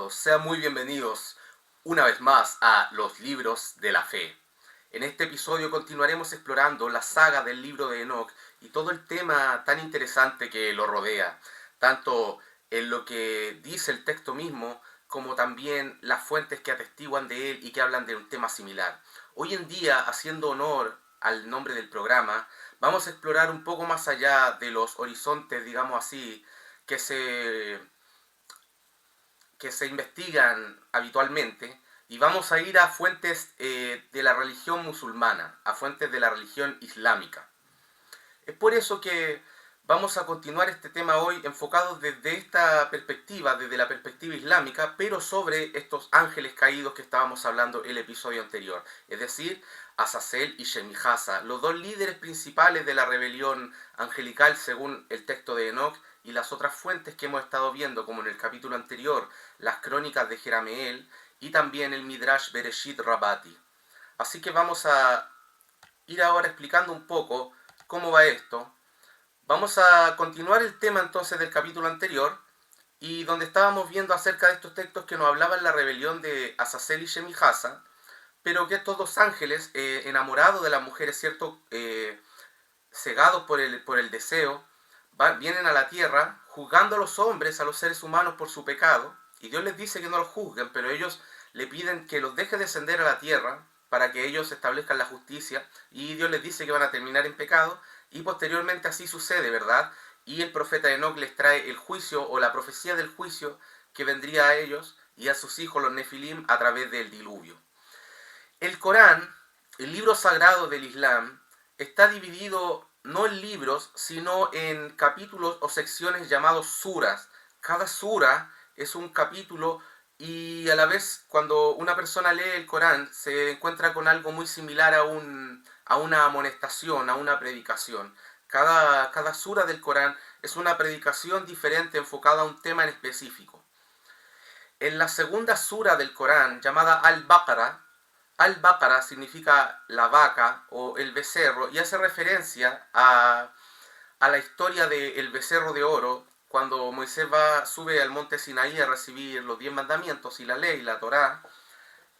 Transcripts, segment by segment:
todos, sean muy bienvenidos una vez más a los libros de la fe. En este episodio continuaremos explorando la saga del libro de Enoch y todo el tema tan interesante que lo rodea, tanto en lo que dice el texto mismo como también las fuentes que atestiguan de él y que hablan de un tema similar. Hoy en día, haciendo honor al nombre del programa, vamos a explorar un poco más allá de los horizontes, digamos así, que se que se investigan habitualmente y vamos a ir a fuentes de la religión musulmana, a fuentes de la religión islámica. Es por eso que vamos a continuar este tema hoy enfocado desde esta perspectiva, desde la perspectiva islámica, pero sobre estos ángeles caídos que estábamos hablando en el episodio anterior, es decir, Azazel y Shemihasa, los dos líderes principales de la rebelión angelical según el texto de Enoch y las otras fuentes que hemos estado viendo, como en el capítulo anterior, las crónicas de Jerameel y también el Midrash Bereshit Rabbati. Así que vamos a ir ahora explicando un poco cómo va esto. Vamos a continuar el tema entonces del capítulo anterior y donde estábamos viendo acerca de estos textos que nos hablaban de la rebelión de Azazel y Shemihasa, pero que estos dos ángeles, enamorados de las mujeres, ¿cierto? Cegados por el deseo, vienen a la tierra juzgando a los hombres, a los seres humanos por su pecado, y Dios les dice que no los juzguen, pero ellos le piden que los deje descender a la tierra para que ellos establezcan la justicia, y Dios les dice que van a terminar en pecado, y posteriormente así sucede, ¿verdad? Y el profeta Enoch les trae el juicio o la profecía del juicio que vendría a ellos y a sus hijos los Nefilim a través del diluvio. El Corán, el libro sagrado del Islam, está dividido no en libros, sino en capítulos o secciones llamados suras. Cada sura es un capítulo y a la vez cuando una persona lee el Corán se encuentra con algo muy similar a una amonestación, a una predicación. Cada sura del Corán es una predicación diferente enfocada a un tema en específico. En la segunda sura del Corán, llamada Al-Baqarah significa la vaca o el becerro y hace referencia a la historia del becerro de oro, cuando Moisés sube al monte Sinaí a recibir los 10 mandamientos y la ley, la Torá,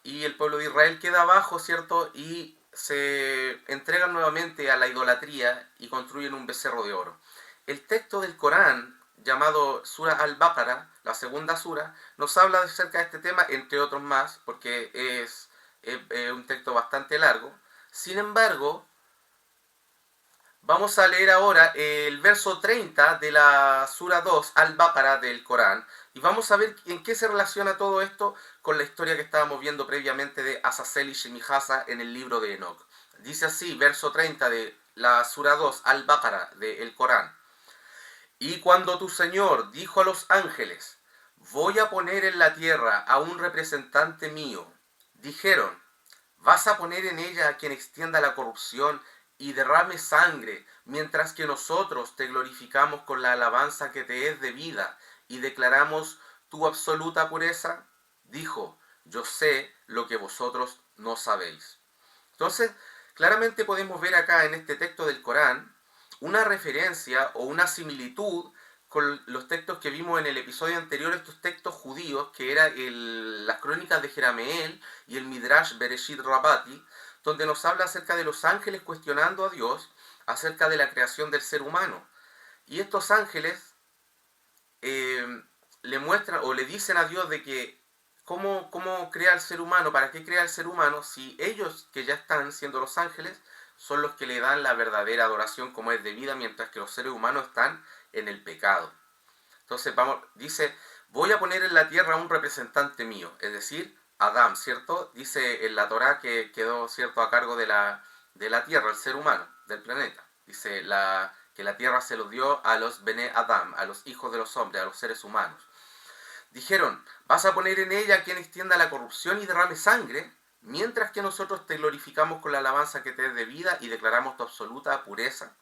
y el pueblo de Israel queda abajo, ¿cierto? Y se entregan nuevamente a la idolatría y construyen un becerro de oro. El texto del Corán, llamado Sura al-Baqarah, la segunda sura, nos habla acerca de este tema, entre otros más, porque es un texto bastante largo. Sin embargo, vamos a leer ahora el verso 30 de la Sura 2 al-Baqarah del Corán y vamos a ver en qué se relaciona todo esto con la historia que estábamos viendo previamente de Azazel y Shemihasa en el libro de Enoch. Dice así, verso 30 de la Sura 2 al-Baqarah del Corán. Y cuando tu Señor dijo a los ángeles, voy a poner en la tierra a un representante mío, dijeron, ¿vas a poner en ella a quien extienda la corrupción y derrame sangre, mientras que nosotros te glorificamos con la alabanza que te es debida y declaramos tu absoluta pureza? Dijo, yo sé lo que vosotros no sabéis. Entonces, claramente podemos ver acá en este texto del Corán una referencia o una similitud con los textos que vimos en el episodio anterior, estos textos judíos, que eran las crónicas de Jerameel y el Midrash Bereshit Rabbati, donde nos habla acerca de los ángeles cuestionando a Dios acerca de la creación del ser humano. Y estos ángeles le muestran o le dicen a Dios de que cómo crea el ser humano, para qué crea el ser humano, si ellos que ya están siendo los ángeles son los que le dan la verdadera adoración como es debida, mientras que los seres humanos están en el pecado. Entonces dice, voy a poner en la tierra un representante mío, es decir, Adán, ¿cierto? Dice en la Torá que quedó, ¿cierto?, a cargo de la tierra, el ser humano, del planeta. Dice que la tierra se lo dio a los Bene Adam, a los hijos de los hombres, a los seres humanos. Dijeron, vas a poner en ella a quien extienda la corrupción y derrame sangre, mientras que nosotros te glorificamos con la alabanza que te es debida y declaramos tu absoluta pureza.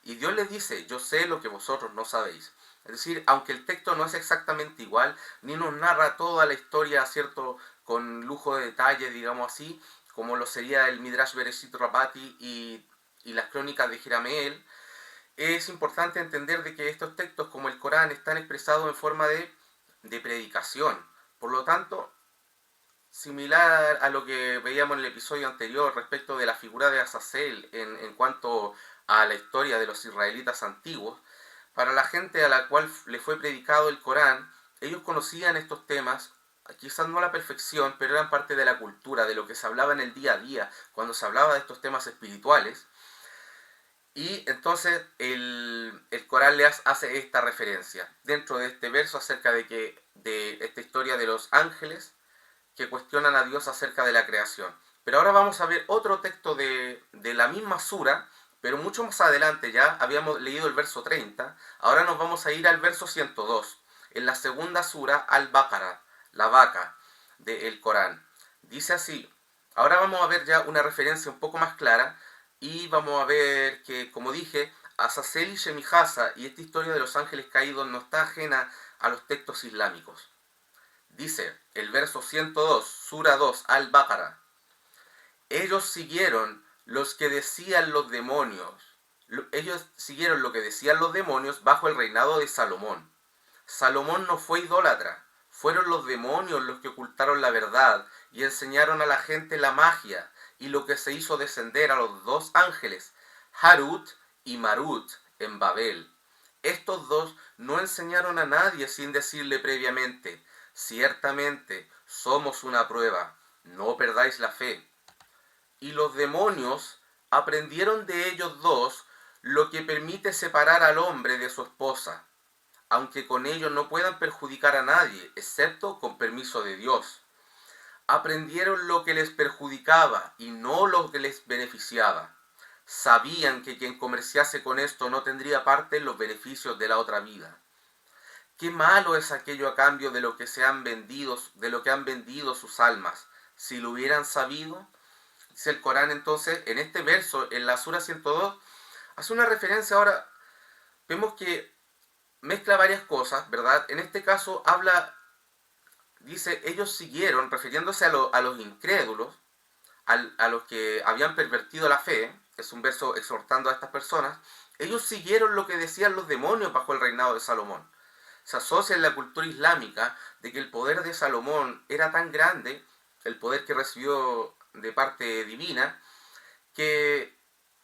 Y Dios les dice, yo sé lo que vosotros no sabéis. Es decir, aunque el texto no es exactamente igual, ni nos narra toda la historia, ¿cierto?, con lujo de detalle, digamos así, como lo sería el Midrash Bereshit Rabbati y las crónicas de Jerameel, es importante entender de que estos textos, como el Corán, están expresados en forma de predicación, Por lo tanto, similar a lo que veíamos en el episodio anterior respecto de la figura de Azazel en cuanto a la historia de los israelitas antiguos, para la gente a la cual le fue predicado el Corán, ellos conocían estos temas, quizás no a la perfección, pero eran parte de la cultura, de lo que se hablaba en el día a día, cuando se hablaba de estos temas espirituales. Y entonces el Corán le hace esta referencia dentro de este verso acerca de esta historia de los ángeles que cuestionan a Dios acerca de la creación. Pero ahora vamos a ver otro texto de la misma sura, pero mucho más adelante. Ya habíamos leído el verso 30, ahora nos vamos a ir al verso 102, en la segunda sura, Al-Baqara, la vaca del Corán. Dice así, ahora vamos a ver ya una referencia un poco más clara, y vamos a ver que, como dije, Azazel y Shemijasa y esta historia de los ángeles caídos no está ajena a los textos islámicos. Dice el verso 102, Sura 2, Al-Baqara. Ellos siguieron los que decían los demonios. Ellos siguieron lo que decían los demonios bajo el reinado de Salomón. Salomón no fue idólatra. Fueron los demonios los que ocultaron la verdad y enseñaron a la gente la magia y lo que se hizo descender a los dos ángeles, Harut y Marut, en Babel. Estos dos no enseñaron a nadie sin decirle previamente, ciertamente somos una prueba, no perdáis la fe. Y los demonios aprendieron de ellos dos lo que permite separar al hombre de su esposa, aunque con ello no puedan perjudicar a nadie, excepto con permiso de Dios. Aprendieron lo que les perjudicaba y no lo que les beneficiaba. Sabían que quien comerciase con esto no tendría parte en los beneficios de la otra vida. Qué malo es aquello a cambio de lo que han vendido sus almas. Si lo hubieran sabido, dice el Corán entonces, en este verso, en la Sura 102, hace una referencia ahora, vemos que mezcla varias cosas, ¿verdad? En este caso dice, ellos siguieron, refiriéndose a los incrédulos, a los que habían pervertido la fe, es un verso exhortando a estas personas, ellos siguieron lo que decían los demonios bajo el reinado de Salomón. Se asocia en la cultura islámica de que el poder de Salomón era tan grande, el poder que recibió de parte divina, que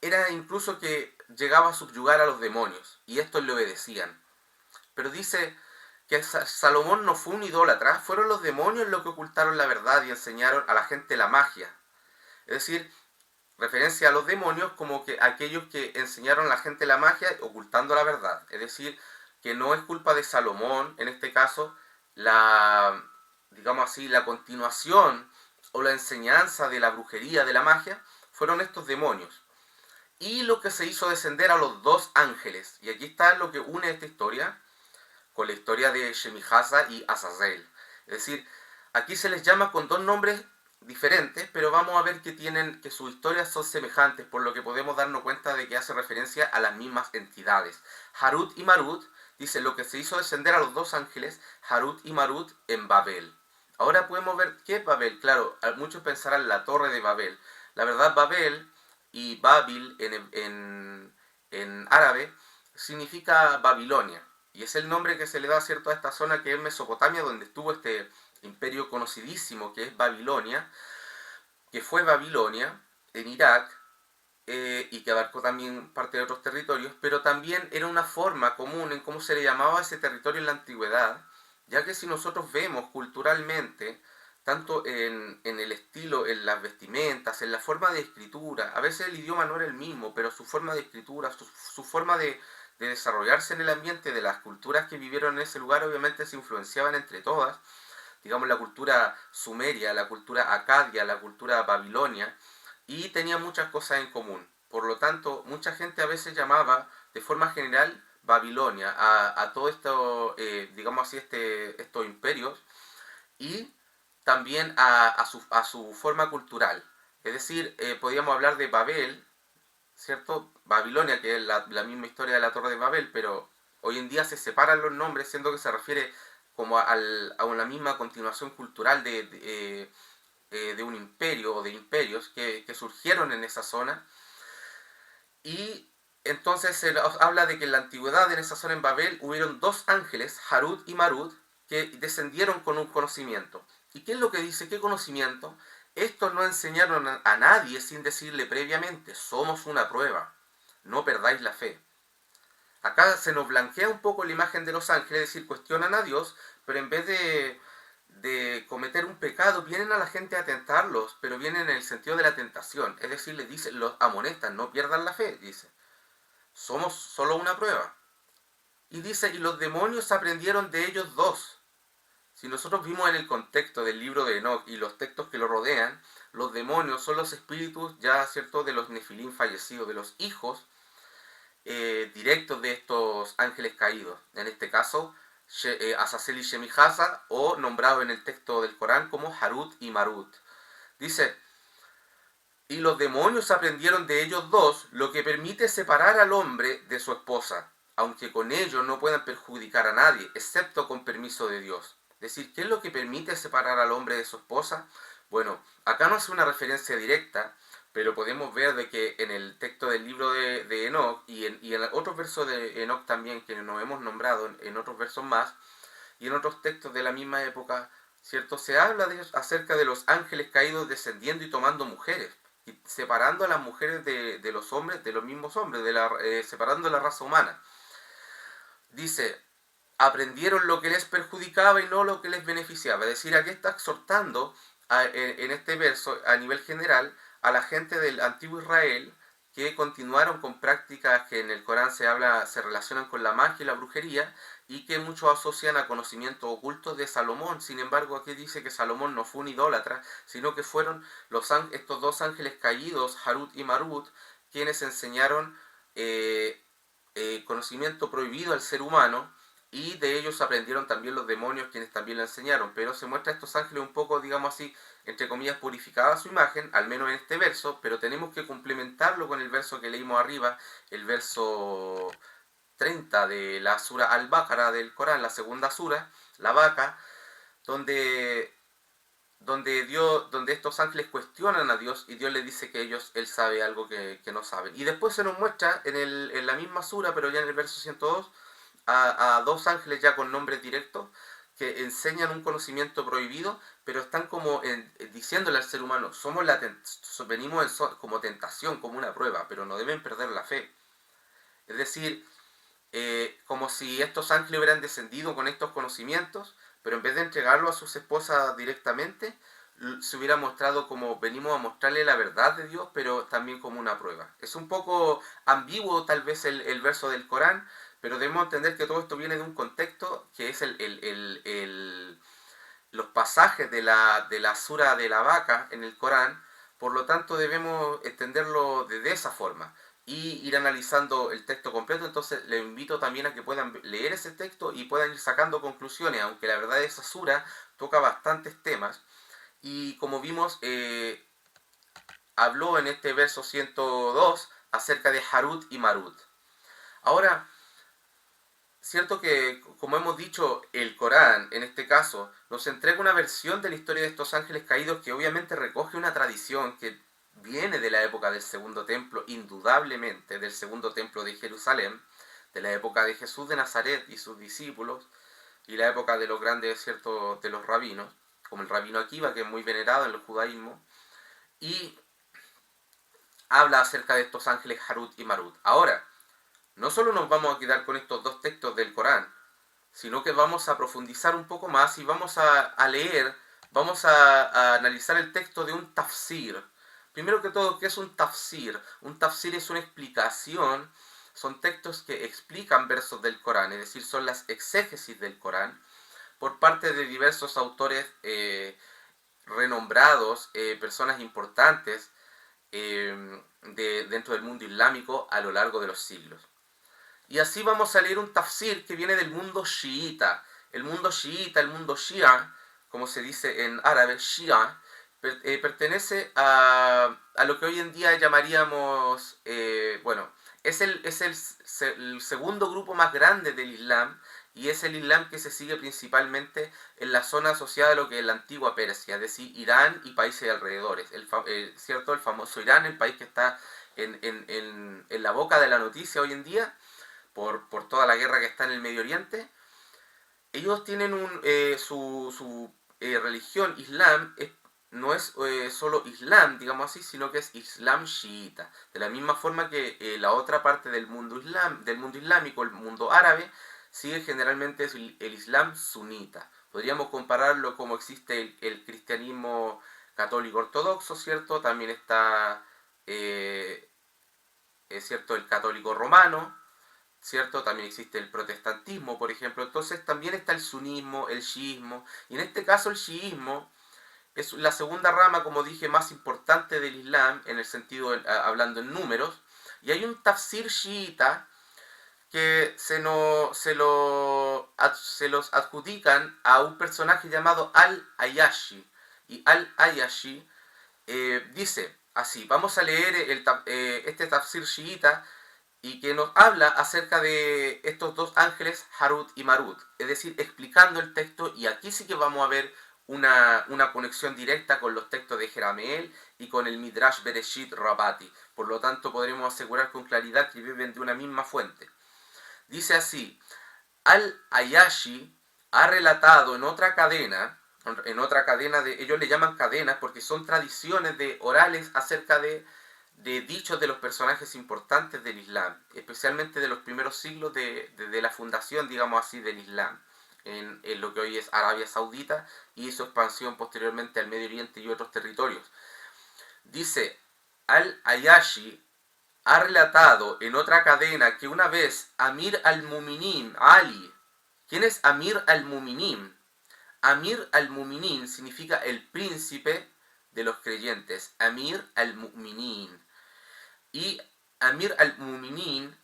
era incluso que llegaba a subyugar a los demonios, y estos le obedecían. Pero dice que Salomón no fue un idólatra, fueron los demonios los que ocultaron la verdad y enseñaron a la gente la magia. Es decir, referencia a los demonios como que aquellos que enseñaron a la gente la magia ocultando la verdad. Es decir, que no es culpa de Salomón, en este caso, digamos así, la continuación o la enseñanza de la brujería, de la magia, fueron estos demonios. Y lo que se hizo descender a los dos ángeles. Y aquí está lo que une esta historia con la historia de Shemijasa y Azazel. Es decir, aquí se les llama con dos nombres diferentes, pero vamos a ver que sus historias son semejantes, por lo que podemos darnos cuenta de que hace referencia a las mismas entidades. Harut y Marut, dice lo que se hizo descender a los dos ángeles, Harut y Marut, en Babel. Ahora podemos ver qué es Babel. Claro, muchos pensarán la torre de Babel. La verdad, Babel y Babil en árabe significa Babilonia. Y es el nombre que se le da, ¿cierto?, a esta zona que es Mesopotamia, donde estuvo este imperio conocidísimo que es Babilonia, que fue Babilonia en Irak, y que abarcó también parte de otros territorios, pero también era una forma común en cómo se le llamaba a ese territorio en la antigüedad, ya que si nosotros vemos culturalmente, tanto en el estilo, en las vestimentas, en la forma de escritura, a veces el idioma no era el mismo, pero su forma de escritura, su forma de desarrollarse en el ambiente de las culturas que vivieron en ese lugar, obviamente se influenciaban entre todas, digamos la cultura sumeria, la cultura acadia, la cultura babilonia, y tenían muchas cosas en común. Por lo tanto, mucha gente a veces llamaba de forma general Babilonia a todo esto, digamos así, estos imperios, y también a su forma cultural. Es decir, podríamos hablar de Babel, ¿cierto? Babilonia, que es la misma historia de la Torre de Babel, pero hoy en día se separan los nombres, siendo que se refiere como a una misma continuación cultural de un imperio o de imperios que surgieron en esa zona. Y entonces se habla de que en la antigüedad, en esa zona en Babel, hubieron dos ángeles, Harut y Marut, que descendieron con un conocimiento. ¿Y qué es lo que dice? ¿Qué conocimiento? Estos no enseñaron a nadie sin decirle previamente, somos una prueba, no perdáis la fe. Acá se nos blanquea un poco la imagen de los ángeles, es decir, cuestionan a Dios, pero en vez de cometer un pecado, vienen a la gente a tentarlos, pero vienen en el sentido de la tentación. Es decir, les dicen, los amonestan, no pierdan la fe, dice. Somos solo una prueba. Y dice, y los demonios aprendieron de ellos dos. Si nosotros vimos en el contexto del libro de Enoch y los textos que lo rodean, los demonios son los espíritus ya, ¿cierto?, de los nefilín fallecidos, de los hijos directos de estos ángeles caídos. En este caso, Azazel y Shemihasa, o nombrado en el texto del Corán como Harut y Marut. Dice, y los demonios aprendieron de ellos dos, lo que permite separar al hombre de su esposa, aunque con ello no puedan perjudicar a nadie, excepto con permiso de Dios. Es decir, ¿qué es lo que permite separar al hombre de su esposa? Bueno, acá no hace una referencia directa, pero podemos ver de que en el texto del libro de Enoch y en otros versos de Enoch también, que nos hemos nombrado en otros versos más, y en otros textos de la misma época, ¿cierto? Se habla acerca de los ángeles caídos descendiendo y tomando mujeres, y separando a las mujeres de los hombres, de los mismos hombres, separando la raza humana. Dice, aprendieron lo que les perjudicaba y no lo que les beneficiaba. Es decir, aquí está exhortando en este verso, a nivel general, a la gente del antiguo Israel que continuaron con prácticas que en el Corán se relacionan con la magia y la brujería, y que muchos asocian a conocimientos ocultos de Salomón. Sin embargo, aquí dice que Salomón no fue un idólatra, sino que fueron estos dos ángeles caídos, Harut y Marut, quienes enseñaron conocimiento prohibido al ser humano, y de ellos aprendieron también los demonios, quienes también le enseñaron. Pero se muestra a estos ángeles un poco, digamos así, entre comillas, purificada su imagen, al menos en este verso, pero tenemos que complementarlo con el verso que leímos arriba, el verso 30 de la sura Al-Baqara del Corán, la segunda sura, la vaca, donde donde estos ángeles cuestionan a Dios, y Dios les dice que Él sabe algo que no saben. Y después se nos muestra en la misma sura, pero ya en el verso 102, a dos ángeles ya con nombres directos, que enseñan un conocimiento prohibido, pero están como diciéndole al ser humano, venimos como tentación, como una prueba, pero no deben perder la fe. Es decir, como si estos ángeles hubieran descendido con estos conocimientos, pero en vez de entregarlo a sus esposas directamente, se hubiera mostrado como venimos a mostrarle la verdad de Dios, pero también como una prueba. Es un poco ambiguo tal vez el verso del Corán, pero debemos entender que todo esto viene de un contexto que es los pasajes de la sura de la vaca en el Corán. Por lo tanto debemos entenderlo de esa forma y ir analizando el texto completo. Entonces les invito también a que puedan leer ese texto y puedan ir sacando conclusiones, aunque la verdad esa sura toca bastantes temas. Y como vimos, habló en este verso 102 acerca de Harut y Marut. Ahora, cierto que, como hemos dicho, el Corán, en este caso, nos entrega una versión de la historia de estos ángeles caídos que obviamente recoge una tradición que viene de la época del Segundo Templo, indudablemente del Segundo Templo de Jerusalén, de la época de Jesús de Nazaret y sus discípulos, y la época de los grandes, ¿cierto?, de los rabinos, como el rabino Akiva, que es muy venerado en el judaísmo, y habla acerca de estos ángeles Harut y Marut. Ahora, no solo nos vamos a quedar con estos dos textos del Corán, sino que vamos a profundizar un poco más y vamos a leer, vamos a analizar el texto de un tafsir. Primero que todo, ¿qué es un tafsir? Un tafsir es una explicación, son textos que explican versos del Corán, es decir, son las exégesis del Corán, por parte de diversos autores renombrados, personas importantes dentro del mundo islámico a lo largo de los siglos. Y así vamos a leer un tafsir que viene del mundo chiita. El mundo chiita, el mundo shia, como se dice en árabe, shia, pertenece a lo que hoy en día llamaríamos, es el segundo grupo más grande del Islam, y es el Islam que se sigue principalmente en la zona asociada a lo que es la antigua Persia, es decir, Irán y países alrededores. ¿Cierto? El famoso Irán, el país que está en la boca de la noticia hoy en día, por toda la guerra que está en el Medio Oriente. ellos tienen su religión, Islam, no es solo Islam, digamos así, sino que es Islam chiita. De la misma forma que la otra parte del mundo islámico, el mundo árabe, sigue generalmente el Islam sunita. Podríamos compararlo como existe el cristianismo católico ortodoxo, ¿cierto? También está, es cierto, el católico romano, ¿cierto? También existe el protestantismo, por ejemplo. Entonces también está el sunismo, el chiismo. Y en este caso el chiismo es la segunda rama, como dije, más importante del Islam, en el sentido, hablando en números. Y hay un tafsir chiita que se los adjudican a un personaje llamado Al-Ayashi. Y Al-Ayashi dice así, vamos a leer este tafsir chiita y que nos habla acerca de estos dos ángeles, Harut y Marut, es decir, explicando el texto, y aquí sí que vamos a ver una conexión directa con los textos de Jerameel y con el Midrash Bereshit Rabati. Por lo tanto, podremos asegurar con claridad que viven de una misma fuente. Dice así, Al-Ayashi ha relatado en otra cadena ellos le llaman cadenas porque son tradiciones orales acerca de dichos de los personajes importantes del Islam, especialmente de los primeros siglos de la fundación, digamos así, del Islam, en lo que hoy es Arabia Saudita y su expansión posteriormente al Medio Oriente y otros territorios. Dice, Al-Ayashi ha relatado en otra cadena que una vez Amir al-Muminin, Ali, ¿quién es Amir al-Muminin? Amir al-Muminin significa el príncipe de los creyentes, Amir al-Muminin. Y Amir al-Muminin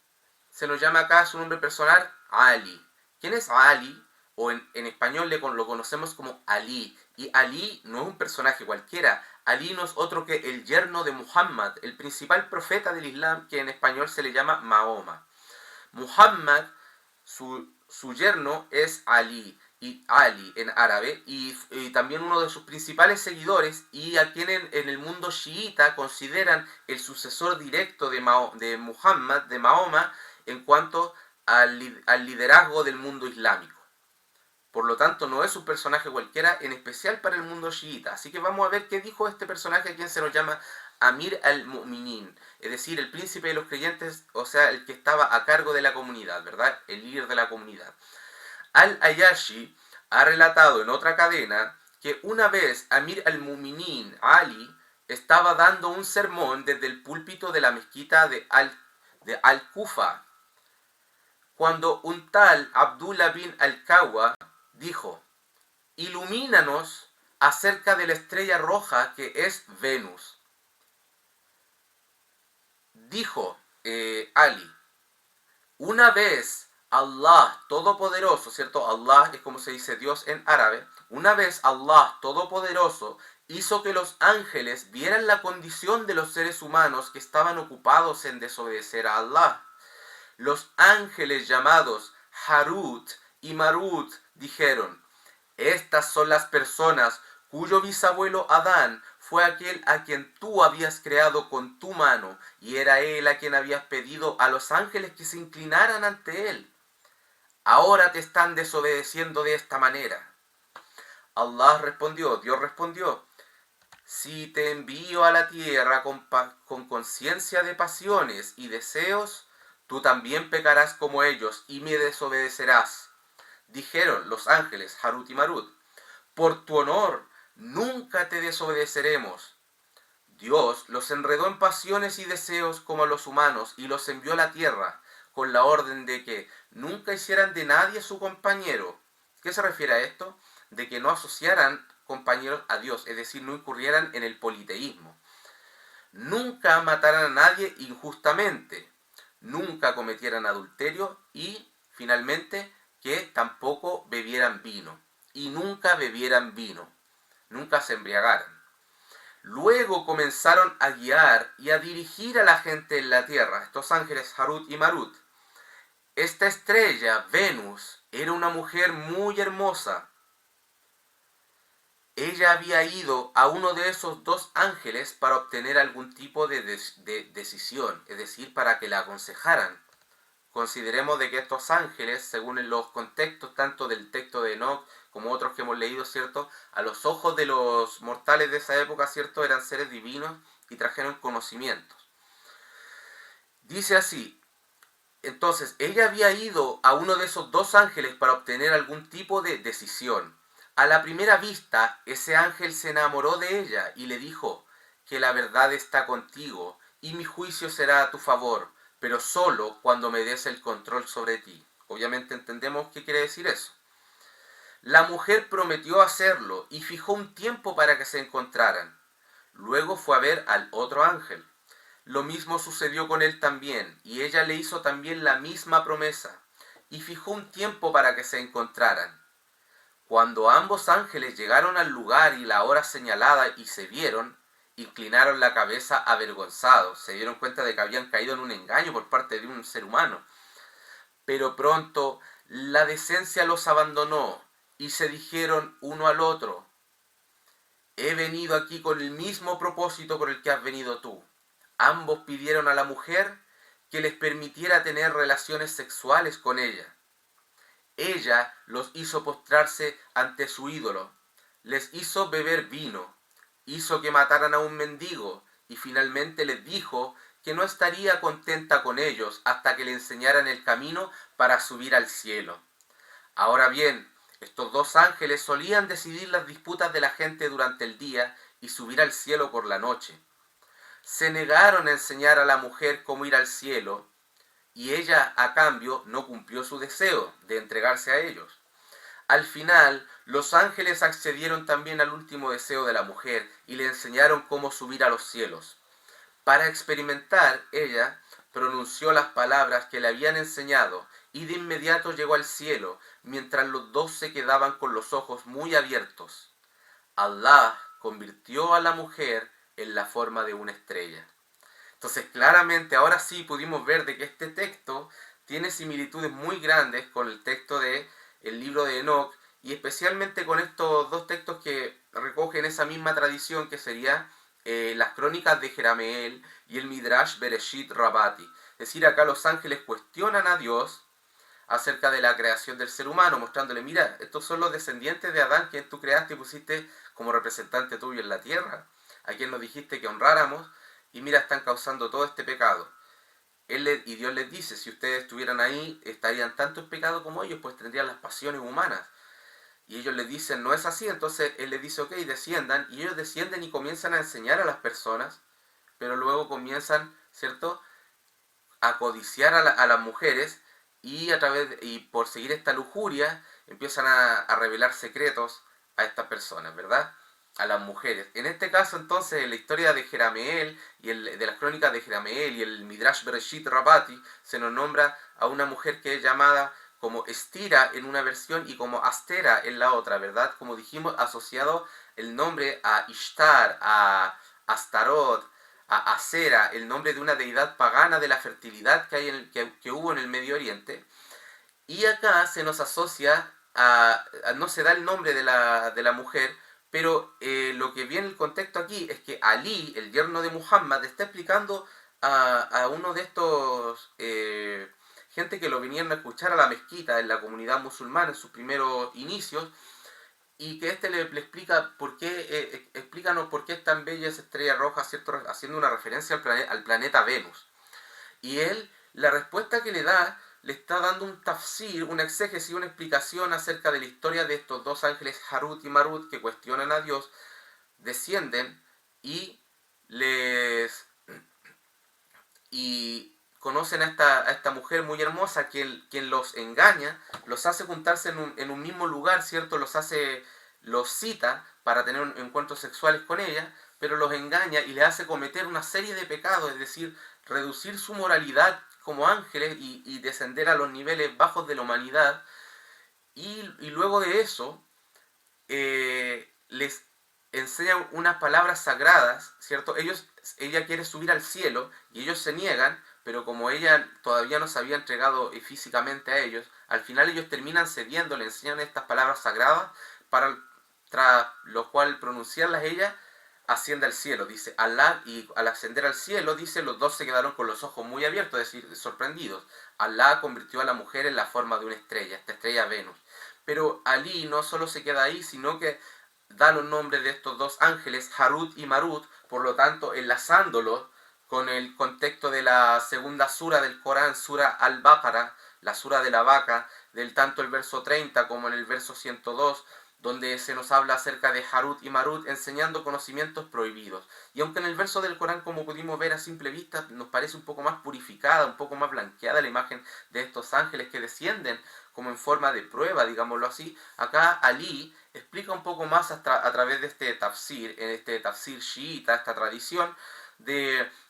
se nos llama acá su nombre personal Ali. ¿Quién es Ali? O en español lo conocemos como Ali. Y Ali no es un personaje cualquiera. Ali no es otro que el yerno de Muhammad, el principal profeta del Islam, que en español se le llama Mahoma. Muhammad, su yerno es Ali, y Ali en árabe, y también uno de sus principales seguidores, y a quien en el mundo chiita consideran el sucesor directo de Muhammad, de Mahoma, en cuanto al liderazgo del mundo islámico. Por lo tanto, no es un personaje cualquiera, en especial para el mundo chiita. Así que vamos a ver qué dijo este personaje a quien se nos llama Amir al-Mu'minin, es decir, el príncipe de los creyentes, o sea, el que estaba a cargo de la comunidad, ¿verdad? El líder de la comunidad. Al-Ayashi ha relatado en otra cadena que una vez Amir al-Mu'minin, Ali, estaba dando un sermón desde el púlpito de la mezquita de Al-Kufa, cuando un tal Abdullah bin al-Kawa dijo, ilumínanos acerca de la estrella roja que es Venus. Dijo Ali, una vez Allah Todopoderoso, ¿cierto? Allah es como se dice Dios en árabe. Una vez Allah Todopoderoso hizo que los ángeles vieran la condición de los seres humanos que estaban ocupados en desobedecer a Allah. Los ángeles llamados Harut y Marut dijeron, estas son las personas cuyo bisabuelo Adán fue aquel a quien tú habías creado con tu mano, y era él a quien habías pedido a los ángeles que se inclinaran ante él. Ahora te están desobedeciendo de esta manera. Dios respondió, si te envío a la tierra con conciencia de pasiones y deseos, tú también pecarás como ellos y me desobedecerás. Dijeron los ángeles Harut y Marut, por tu honor, nunca te desobedeceremos. Dios los enredó en pasiones y deseos como a los humanos y los envió a la tierra, con la orden de que nunca hicieran de nadie su compañero. ¿Qué se refiere a esto? De que no asociaran compañeros a Dios, es decir, no incurrieran en el politeísmo. Nunca mataran a nadie injustamente, nunca cometieran adulterio y, finalmente, que tampoco bebieran vino. Y nunca bebieran vino, nunca se embriagaran. Luego comenzaron a guiar y a dirigir a la gente en la tierra, estos ángeles Harut y Marut. Esta estrella, Venus, era una mujer muy hermosa. Ella había ido a uno de esos dos ángeles para obtener algún tipo de decisión, es decir, para que la aconsejaran. Consideremos de que estos ángeles, según los contextos tanto del texto de Enoch como otros que hemos leído, ¿cierto? A los ojos de los mortales de esa época, ¿cierto? Eran seres divinos y trajeron conocimientos. Dice así: entonces, ella había ido a uno de esos dos ángeles para obtener algún tipo de decisión. A la primera vista, ese ángel se enamoró de ella y le dijo que la verdad está contigo y mi juicio será a tu favor, pero solo cuando me des el control sobre ti. Obviamente entendemos qué quiere decir eso. La mujer prometió hacerlo y fijó un tiempo para que se encontraran. Luego fue a ver al otro ángel. Lo mismo sucedió con él también, y ella le hizo también la misma promesa, y fijó un tiempo para que se encontraran. Cuando ambos ángeles llegaron al lugar y la hora señalada y se vieron, inclinaron la cabeza avergonzados, se dieron cuenta de que habían caído en un engaño por parte de un ser humano. Pero pronto la decencia los abandonó, y se dijeron uno al otro: he venido aquí con el mismo propósito por el que has venido tú. Ambos pidieron a la mujer que les permitiera tener relaciones sexuales con ella. Ella los hizo postrarse ante su ídolo, les hizo beber vino, hizo que mataran a un mendigo y finalmente les dijo que no estaría contenta con ellos hasta que le enseñaran el camino para subir al cielo. Ahora bien, estos dos ángeles solían decidir las disputas de la gente durante el día y subir al cielo por la noche. Se negaron a enseñar a la mujer cómo ir al cielo, y ella a cambio no cumplió su deseo de entregarse a ellos. Al final, los ángeles accedieron también al último deseo de la mujer y le enseñaron cómo subir a los cielos. Para experimentar, ella pronunció las palabras que le habían enseñado y de inmediato llegó al cielo, mientras los dos se quedaban con los ojos muy abiertos. Allah convirtió a la mujer en la forma de una estrella. Entonces, claramente, ahora sí pudimos ver de que este texto tiene similitudes muy grandes con el texto de el libro de Enoch, y especialmente con estos dos textos que recogen esa misma tradición, que sería las crónicas de Jerameel y el Midrash Bereshit Rabati. Es decir, acá los ángeles cuestionan a Dios acerca de la creación del ser humano, mostrándole: mira, estos son los descendientes de Adán que tú creaste y pusiste como representante tuyo en la tierra, a quien nos dijiste que honráramos, y mira, están causando todo este pecado. Y Dios les dice: si ustedes estuvieran ahí, estarían tanto en pecado como ellos, pues tendrían las pasiones humanas. Y ellos les dicen: no es así. Entonces Él les dice: ok, desciendan, y ellos descienden y comienzan a enseñar a las personas, pero luego comienzan, ¿cierto?, a codiciar a las mujeres, y por seguir esta lujuria empiezan a revelar secretos a estas personas, ¿verdad?, a las mujeres. En este caso, entonces, en la historia de Jerameel y de las crónicas de Jerameel y el Midrash Bereshit Rabati, se nos nombra a una mujer que es llamada como Estira en una versión y como Astera en la otra, ¿verdad? Como dijimos, asociado el nombre a Ishtar, a Astarot, a Asera, el nombre de una deidad pagana de la fertilidad que hubo en el Medio Oriente. Y acá se nos asocia no se da el nombre de la mujer, pero lo que viene el contexto aquí es que Ali, el yerno de Muhammad, está explicando a uno de estos gente que lo venían a escuchar a la mezquita en la comunidad musulmana en sus primeros inicios, y que le explica por qué, explícanos por qué es tan bella esa estrella roja, ¿cierto?, haciendo una referencia al planeta Venus. Y él, la respuesta que le da, le está dando un tafsir, una exégesis, una explicación acerca de la historia de estos dos ángeles, Harut y Marut, que cuestionan a Dios, descienden y les y conocen a esta mujer muy hermosa, quien los engaña, los hace juntarse en un mismo lugar, ¿cierto? Los cita para tener encuentros sexuales con ella, pero los engaña y les hace cometer una serie de pecados, es decir, reducir su moralidad como ángeles y descender a los niveles bajos de la humanidad. Y luego de eso, les enseña unas palabras sagradas, ¿cierto? Ella quiere subir al cielo y ellos se niegan, pero como ella todavía no se había entregado físicamente a ellos, al final ellos terminan cediendo, le enseñan estas palabras sagradas, tras lo cual pronunciarlas ella asciende al cielo, dice Alá, y al ascender al cielo, dice, los dos se quedaron con los ojos muy abiertos, es decir, sorprendidos. Alá convirtió a la mujer en la forma de una estrella, esta estrella Venus. Pero Alí no solo se queda ahí, sino que da los nombres de estos dos ángeles, Harut y Marut, por lo tanto, enlazándolos con el contexto de la segunda sura del Corán, sura Al-Baqarah, la sura de la vaca, del tanto el verso 30 como en el verso 102, donde se nos habla acerca de Harut y Marut enseñando conocimientos prohibidos. Y aunque en el verso del Corán, como pudimos ver a simple vista, nos parece un poco más purificada, un poco más blanqueada la imagen de estos ángeles que descienden como en forma de prueba, digámoslo así, acá Ali explica un poco más a través de este tafsir shiita, esta tradición,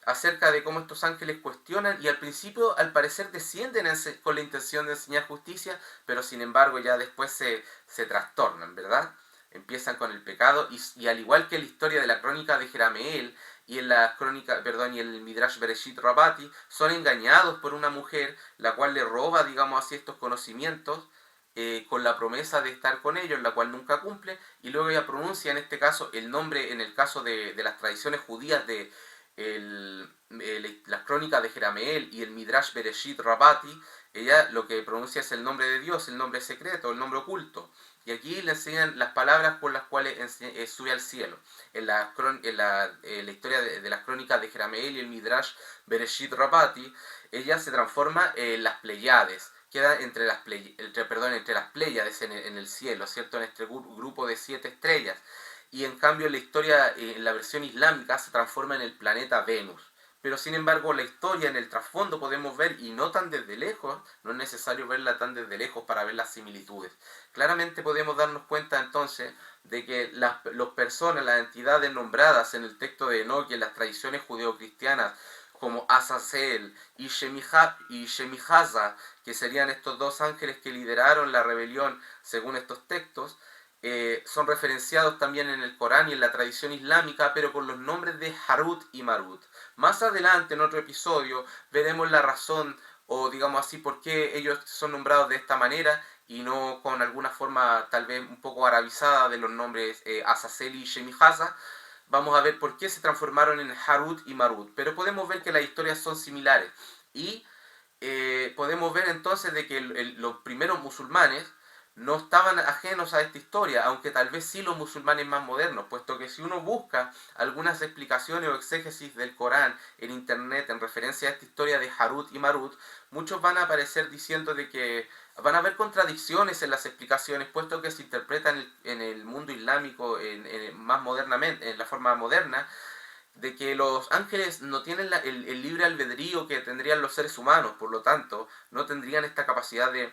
acerca de cómo estos ángeles cuestionan y al principio al parecer descienden con la intención de enseñar justicia, pero sin embargo ya después se trastornan, ¿verdad? Empiezan con el pecado y al igual que la historia de la crónica de Jerameel y en la crónica, perdón, y el Midrash Bereshit Rabati, son engañados por una mujer la cual le roba, digamos así, estos conocimientos con la promesa de estar con ellos, la cual nunca cumple, y luego ella pronuncia en este caso el nombre, en el caso de las tradiciones judías de las crónicas de Jerameel y el Midrash Bereshit Rabati, ella lo que pronuncia es el nombre de Dios, el nombre secreto, el nombre oculto. Y aquí le enseñan las palabras por las cuales sube al cielo. En la historia de las crónicas de Jerameel y el Midrash Bereshit Rabati, ella se transforma en las Pleiades. Queda entre las Pleiades en el cielo, ¿cierto? En este grupo de 7 estrellas. Y en cambio la historia, en la versión islámica, se transforma en el planeta Venus. Pero sin embargo la historia en el trasfondo podemos ver, y no tan desde lejos, no es necesario verla tan desde lejos para ver las similitudes. Claramente podemos darnos cuenta entonces de que las personas, las entidades nombradas en el texto de Enoch y en las tradiciones judeocristianas, como Azazel y Shemihaza, que serían estos dos ángeles que lideraron la rebelión según estos textos, son referenciados también en el Corán y en la tradición islámica, pero con los nombres de Harut y Marut. Más adelante, en otro episodio, veremos la razón, o digamos así, por qué ellos son nombrados de esta manera y no con alguna forma tal vez un poco arabizada de los nombres Azazel y Shemihaza. Vamos a ver por qué se transformaron en Harut y Marut, pero podemos ver que las historias son similares y podemos ver entonces de que los primeros musulmanes no estaban ajenos a esta historia, aunque tal vez sí los musulmanes más modernos, puesto que si uno busca algunas explicaciones o exégesis del Corán en internet en referencia a esta historia de Harut y Marut, muchos van a aparecer diciendo de que van a haber contradicciones en las explicaciones, puesto que se interpretan en el mundo islámico más modernamente, en la forma moderna, de que los ángeles no tienen el libre albedrío que tendrían los seres humanos, por lo tanto, no tendrían esta capacidad de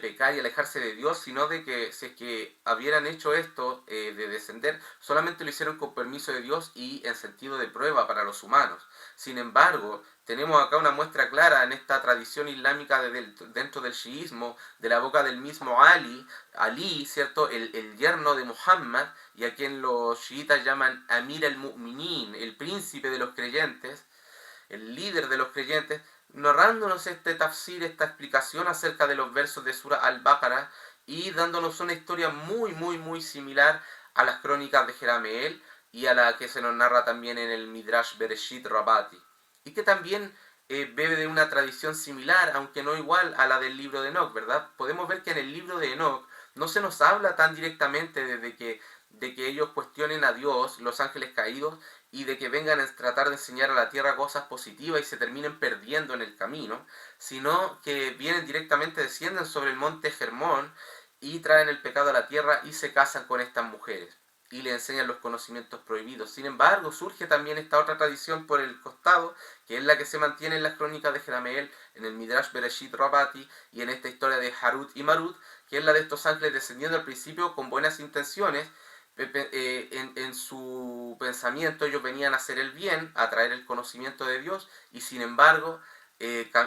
pecar y alejarse de Dios, sino de que si es que hubieran hecho esto de descender, solamente lo hicieron con permiso de Dios y en sentido de prueba para los humanos. Sin embargo, tenemos acá una muestra clara en esta tradición islámica dentro del shiismo, de la boca del mismo Ali, ¿cierto? El yerno de Muhammad, y a quien los chiitas llaman Amir al-Mu'minin, el príncipe de los creyentes, el líder de los creyentes, narrándonos este tafsir, esta explicación acerca de los versos de Sura Al-Baqarah y dándonos una historia muy, muy, muy similar a las crónicas de Jerameel y a la que se nos narra también en el Midrash Bereshit Rabati. Y que también bebe de una tradición similar, aunque no igual a la del libro de Enoch, ¿verdad? Podemos ver que en el libro de Enoch no se nos habla tan directamente de que ellos cuestionen a Dios, los ángeles caídos, y de que vengan a tratar de enseñar a la tierra cosas positivas y se terminen perdiendo en el camino, sino que vienen directamente, descienden sobre el monte Hermón y traen el pecado a la tierra y se casan con estas mujeres y le enseñan los conocimientos prohibidos. Sin embargo, surge también esta otra tradición por el costado, que es la que se mantiene en las crónicas de Jerameel, en el Midrash Bereshit Rabati y en esta historia de Harut y Marut, que es la de estos ángeles descendiendo al principio con buenas intenciones. En su pensamiento ellos venían a hacer el bien, a traer el conocimiento de Dios, y sin embargo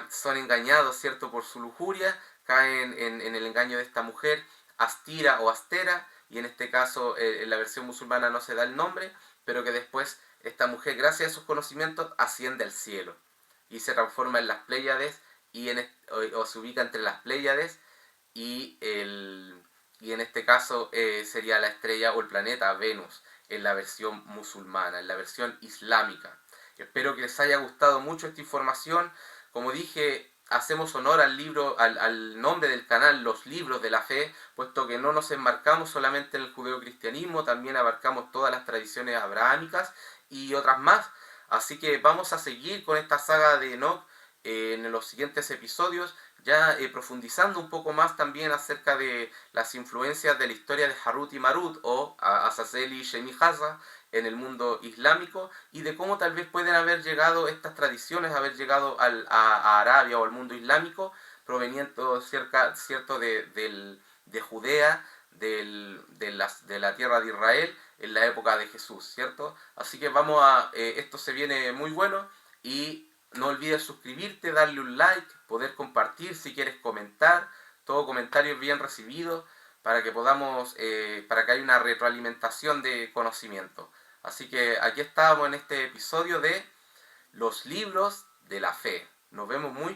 son engañados, ¿cierto?, por su lujuria, caen en el engaño de esta mujer, Astira o Astera, y en este caso en la versión musulmana no se da el nombre, pero que después esta mujer, gracias a sus conocimientos, asciende al cielo y se transforma en las Pléyades o se ubica entre las Pléyades y en este caso sería la estrella o el planeta Venus. en la versión musulmana, en la versión islámica. Espero que les haya gustado mucho esta información. Como dije, hacemos honor al libro, al nombre del canal, Los Libros de la Fe, puesto que no nos enmarcamos solamente en el judeocristianismo, también abarcamos todas las tradiciones abrahámicas y otras más. Así que vamos a seguir con esta saga de Enoch en los siguientes episodios, ya profundizando un poco más también acerca de las influencias de la historia de Harut y Marut o Azazel y Shemi-Haza en el mundo islámico, y de cómo tal vez pueden haber llegado estas tradiciones, haber llegado a Arabia o al mundo islámico, proveniendo cierto de Judea, de la tierra de Israel en la época de Jesús, ¿cierto? Así que esto se viene muy bueno, y no olvides suscribirte, darle un like, poder compartir si quieres comentar. Todo comentario es bien recibido para que para que haya una retroalimentación de conocimiento. Así que aquí estamos en este episodio de Los Libros de la Fe. Nos vemos muy